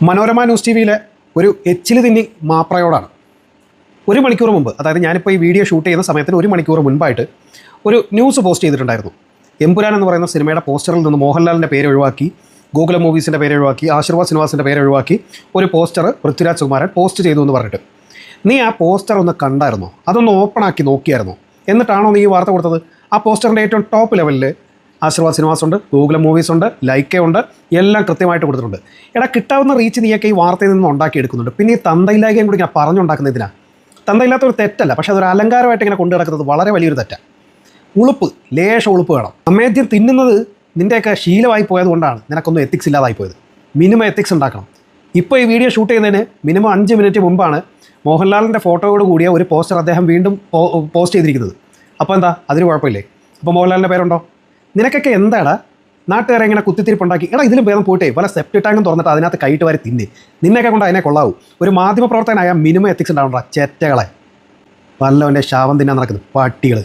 Manorama news T വിയിലെ ഒരു എച്ചില് തിന്നി മാപ്രയോടാണ്. ഒരു മണിക്കൂർ മുമ്പ്, അതായത് ഞാനിപ്പോൾ ഈ വീഡിയോ ഷൂട്ട് ചെയ്യുന്ന സമയത്തിന് ഒരു മണിക്കൂർ മുൻപായിട്ട് ഒരു ന്യൂസ് പോസ്റ്റ് ചെയ്തിട്ടുണ്ടായിരുന്നു. എമ്പുരാൻ എന്ന് പറയുന്ന സിനിമയുടെ പോസ്റ്ററിൽ നിന്ന് മോഹൻലാലിൻ്റെ പേര് ഒഴിവാക്കി, ഗോകുലം മൂവീസിൻ്റെ പേര് ഒഴിവാക്കി, ആശീർവാദ് സിനിമാസിൻ്റെ പേര് ഒഴിവാക്കി ഒരു പോസ്റ്റർ പൃഥ്വിരാജ് കുമാരൻ പോസ്റ്റ് ചെയ്തു എന്ന് പറഞ്ഞിട്ട്, നീ ആ പോസ്റ്റർ ഒന്ന് കണ്ടായിരുന്നോ? അതൊന്ന് ഓപ്പൺ ആക്കി നോക്കിയായിരുന്നോ? എന്നിട്ടാണോ നീ ഈ വാർത്ത കൊടുത്തത്? ആ പോസ്റ്ററിൻ്റെ ഏറ്റവും ടോപ്പ് ലെവലിൽ ആശീർവാദ് സിനിമാസ് ഉണ്ട്, ഗൂഗിളം മൂവീസ് ഉണ്ട്, ലൈക്ക ഉണ്ട്, എല്ലാം കൃത്യമായിട്ട് കൊടുത്തിട്ടുണ്ട്. എടാ, കിട്ടാവുന്ന റീച്ച് നീയൊക്കെ ഈ വാർത്തയിൽ നിന്ന് ഉണ്ടാക്കിയെടുക്കുന്നുണ്ട്. പിന്നെ ഈ തന്തയില്ലായ്കയും കൂടി ഇങ്ങനെ പറഞ്ഞുണ്ടാക്കുന്നതിനാ. തന്തയില്ലാത്തൊരു തെറ്റല്ല, പക്ഷേ അതൊരു അലങ്കാരമായിട്ട് ഇങ്ങനെ കൊണ്ടു കിടക്കുന്നത് വളരെ വലിയൊരു തെറ്റാണ്. ഉളുപ്പ്, ലേശ ഉളുപ്പ് വേണം. അമേദ്യം തിന്നുന്നത് നിൻ്റെയൊക്കെ ശീലമായി പോയത് കൊണ്ടാണ് നിനക്കൊന്നും എത്തിക്സ് ഇല്ലാതായി പോയത്. മിനിമം എത്തിക്സ് ഉണ്ടാക്കണം. ഇപ്പോൾ ഈ വീഡിയോ ഷൂട്ട് ചെയ്യുന്നതിന് മിനിമം 5 മിനിറ്റ് മുമ്പാണ് മോഹൻലാലിൻ്റെ ഫോട്ടോയോട് കൂടിയ ഒരു പോസ്റ്റർ അദ്ദേഹം വീണ്ടും പോസ്റ്റ് ചെയ്തിരിക്കുന്നത്. അപ്പോൾ എന്താ, അതിന് കുഴപ്പമില്ലേ? അപ്പോൾ മോഹൻലാലിൻ്റെ പേരുണ്ടോ? നിനക്കൊക്കെ എന്താടാ നാട്ടുകാരെ ഇങ്ങനെ കുത്തിത്തിരിപ്പുണ്ടാക്കി? എടാ, ഇതിലും ഭേദം പോയിട്ടേ വല്ല സെപ്റ്റ് ടാങ്കും തുറന്നിട്ട് അതിനകത്ത് കൈയിട്ട് വാരി തിന്നെ. നിന്നെയൊക്കെ കൊണ്ട് അതിനെ കൊള്ളാവൂ. ഒരു മാധ്യമ പ്രവർത്തകനായ മിനിമം എത്തിക്സ് ഉണ്ടാവണ്ട. ചെറ്റകളെ വല്ലവൻ്റെ ശാപം തിന്നാൻ നടക്കുന്നത് പട്ടികൾ.